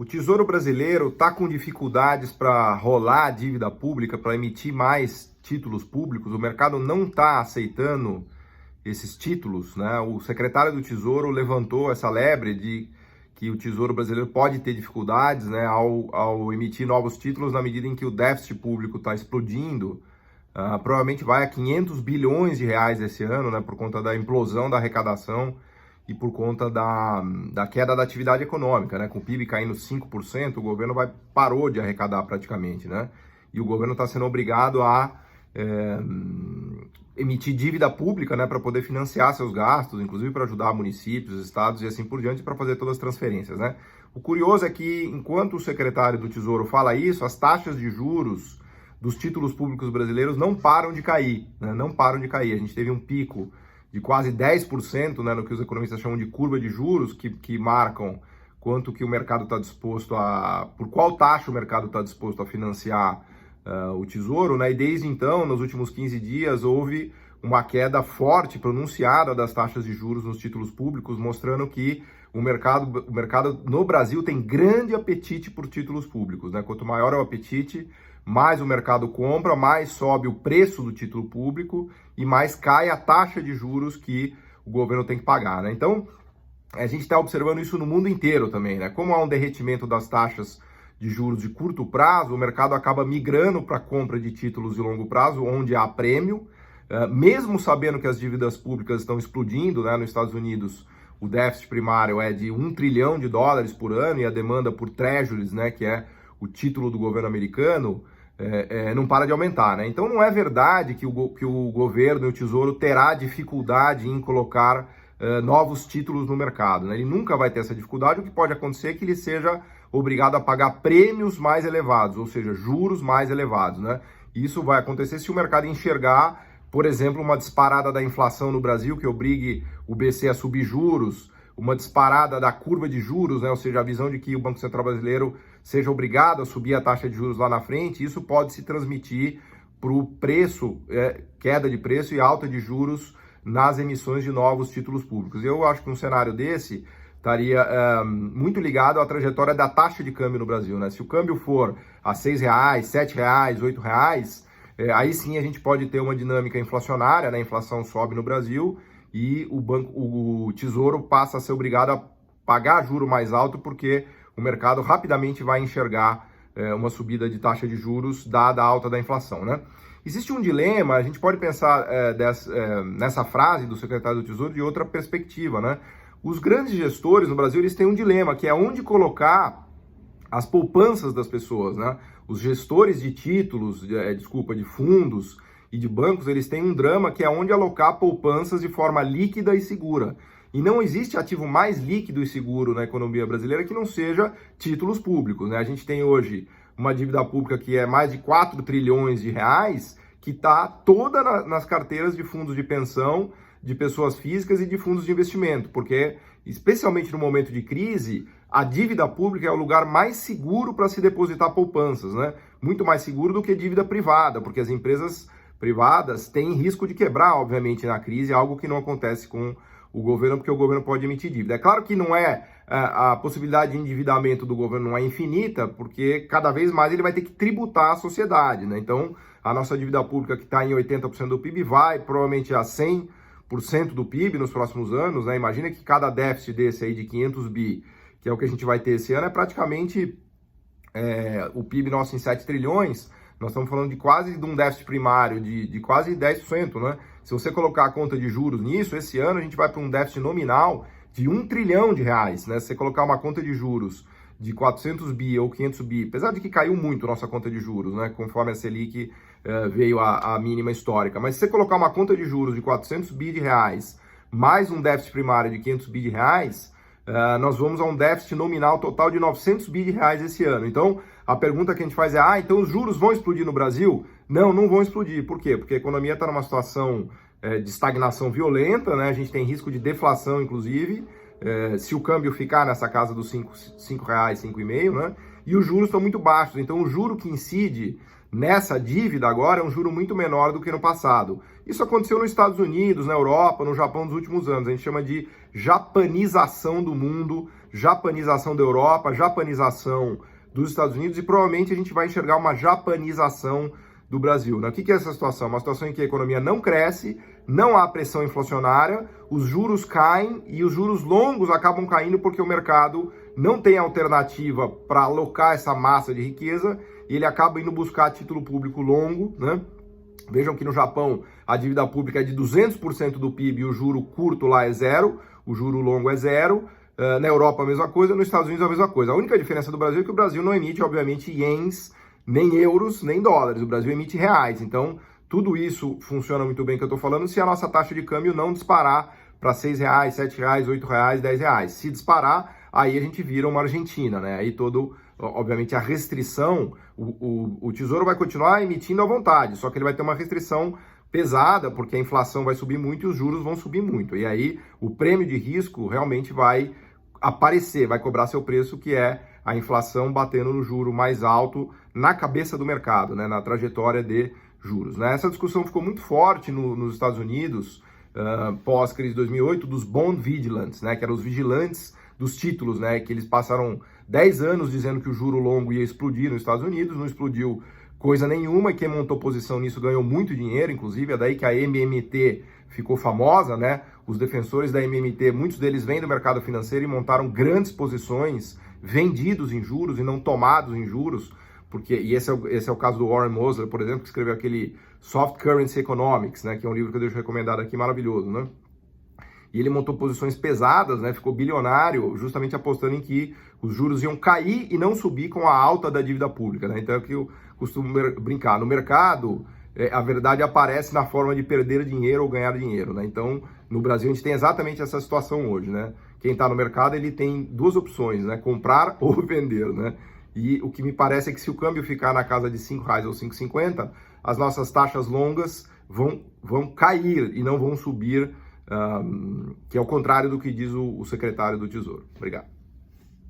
O Tesouro Brasileiro está com dificuldades para rolar a dívida pública, para emitir mais títulos públicos. O mercado não está aceitando esses títulos, né? O secretário do Tesouro levantou essa lebre de que o Tesouro Brasileiro pode ter dificuldades, né, ao emitir novos títulos na medida em que o déficit público está explodindo. Provavelmente vai a 500 bilhões de reais esse ano, né, por conta da implosão da arrecadação e por conta da queda da atividade econômica, né? Com o PIB caindo 5%, o governo parou de arrecadar praticamente, né? E o governo está sendo obrigado a emitir dívida pública, né, para poder financiar seus gastos, inclusive para ajudar municípios, estados e assim por diante, para fazer todas as transferências, né? O curioso é que, enquanto o secretário do Tesouro fala isso, as taxas de juros dos títulos públicos brasileiros não param de cair, né? Não param de cair. A gente teve um pico de quase 10%, né, no que os economistas chamam de curva de juros, que marcam quanto que o mercado está disposto por qual taxa o mercado está disposto a financiar o Tesouro, né? E desde então, nos últimos 15 dias, houve uma queda forte, pronunciada das taxas de juros nos títulos públicos, mostrando que o mercado no Brasil tem grande apetite por títulos públicos, né? Quanto maior é o apetite, mais o mercado compra, mais sobe o preço do título público e mais cai a taxa de juros que o governo tem que pagar, né? Então, a gente está observando isso no mundo inteiro também, né? Como há um derretimento das taxas de juros de curto prazo, o mercado acaba migrando para a compra de títulos de longo prazo, onde há prêmio, mesmo sabendo que as dívidas públicas estão explodindo, né? Nos Estados Unidos, o déficit primário é de $1 trilhão por ano e a demanda por treasuries, né, que é o título do governo americano, não para de aumentar, né? Então não é verdade que o governo e o Tesouro terá dificuldade em colocar novos títulos no mercado, né? Ele nunca vai ter essa dificuldade. O que pode acontecer é que ele seja obrigado a pagar prêmios mais elevados, ou seja, juros mais elevados, né? E isso vai acontecer se o mercado enxergar, por exemplo, uma disparada da inflação no Brasil que obrigue o BC a subir juros, uma disparada da curva de juros, né? Ou seja, a visão de que o Banco Central Brasileiro seja obrigado a subir a taxa de juros lá na frente. Isso pode se transmitir para o preço, queda de preço e alta de juros nas emissões de novos títulos públicos. Eu acho que um cenário desse estaria muito ligado à trajetória da taxa de câmbio no Brasil, né? Se o câmbio for a R$6, R$7, R$8, aí sim a gente pode ter uma dinâmica inflacionária, né? A inflação sobe no Brasil e o Tesouro passa a ser obrigado a pagar juro mais alto porque o mercado rapidamente vai enxergar uma subida de taxa de juros dada a alta da inflação, né? Existe um dilema, a gente pode pensar nessa frase do secretário do Tesouro de outra perspectiva, né? Os grandes gestores no Brasil, eles têm um dilema, que é onde colocar as poupanças das pessoas, né? Os gestores de títulos, de fundos e de bancos, eles têm um drama que é onde alocar poupanças de forma líquida e segura. E não existe ativo mais líquido e seguro na economia brasileira que não seja títulos públicos, né? A gente tem hoje uma dívida pública que é mais de 4 trilhões de reais, que está toda nas carteiras de fundos de pensão, de pessoas físicas e de fundos de investimento, porque, especialmente no momento de crise, a dívida pública é o lugar mais seguro para se depositar poupanças, né? Muito mais seguro do que dívida privada, porque as empresas privadas têm risco de quebrar, obviamente, na crise, algo que não acontece com o governo, porque o governo pode emitir dívida. É claro que não é a possibilidade de endividamento do governo não é infinita, porque cada vez mais ele vai ter que tributar a sociedade, né? Então, a nossa dívida pública, que está em 80% do PIB, vai provavelmente a 100% do PIB nos próximos anos, né? Imagina que cada déficit desse aí de 500 bi, que é o que a gente vai ter esse ano, é praticamente o PIB nosso em 7 trilhões, nós estamos falando de um déficit primário de quase 10%, né? Se você colocar a conta de juros nisso, esse ano a gente vai para um déficit nominal de R$1 trilhão, né? Se você colocar uma conta de juros de 400 bi ou 500 bi, apesar de que caiu muito nossa conta de juros, né? Conforme a Selic veio a mínima histórica. Mas se você colocar uma conta de juros de 400 bi de reais, mais um déficit primário de 500 bi de reais, nós vamos a um déficit nominal total de 900 bi de reais esse ano. Então, a pergunta que a gente faz é, então os juros vão explodir no Brasil? Não, não vão explodir. Por quê? Porque a economia está numa situação de estagnação violenta, né? A gente tem risco de deflação, inclusive, se o câmbio ficar nessa casa dos R$5, R$5,5, né? E os juros estão muito baixos. Então, o juro que incide nessa dívida agora é um juro muito menor do que no passado. Isso aconteceu nos Estados Unidos, na Europa, no Japão nos últimos anos. A gente chama de japanização do mundo, japanização da Europa, japanização dos Estados Unidos e provavelmente a gente vai enxergar uma japanização do Brasil, né? O que é essa situação? Uma situação em que a economia não cresce, não há pressão inflacionária, os juros caem e os juros longos acabam caindo porque o mercado não tem alternativa para alocar essa massa de riqueza e ele acaba indo buscar título público longo, né? Vejam que no Japão a dívida pública é de 200% do PIB e o juro curto lá é zero, o juro longo é zero. Na Europa a mesma coisa, nos Estados Unidos a mesma coisa. A única diferença do Brasil é que o Brasil não emite, obviamente, ienes, nem euros, nem dólares. O Brasil emite reais. Então, tudo isso funciona muito bem que eu estou falando se a nossa taxa de câmbio não disparar para R$6, R$7, R$8, R$10. Se disparar, aí a gente vira uma Argentina, né? Aí obviamente, a restrição, o Tesouro vai continuar emitindo à vontade, só que ele vai ter uma restrição pesada, porque a inflação vai subir muito e os juros vão subir muito. E aí o prêmio de risco realmente vai aparecer, vai cobrar seu preço, que é a inflação batendo no juro mais alto na cabeça do mercado, né, na trajetória de juros. Né? Essa discussão ficou muito forte nos Estados Unidos, pós-crise de 2008, dos bond vigilantes, né, que eram os vigilantes dos títulos, né, que eles passaram 10 anos dizendo que o juro longo ia explodir nos Estados Unidos, não explodiu coisa nenhuma, e quem montou posição nisso ganhou muito dinheiro, inclusive é daí que a MMT ficou famosa, né? Os defensores da MMT, muitos deles vêm do mercado financeiro e montaram grandes posições vendidos em juros e não tomados em juros, e esse é o caso do Warren Mosler, por exemplo, que escreveu aquele Soft Currency Economics, né? Que é um livro que eu deixo recomendado aqui, maravilhoso, né? E ele montou posições pesadas, né? Ficou bilionário, justamente apostando em que os juros iam cair e não subir com a alta da dívida pública, né? Então é o que eu costumo brincar. No mercado, a verdade aparece na forma de perder dinheiro ou ganhar dinheiro, né? Então, no Brasil, a gente tem exatamente essa situação hoje, né? Quem está no mercado, ele tem duas opções, né? Comprar ou vender, né? E o que me parece é que se o câmbio ficar na casa de R$5 ou R$5,50, as nossas taxas longas vão cair e não vão subir, que é o contrário do que diz o secretário do Tesouro. Obrigado.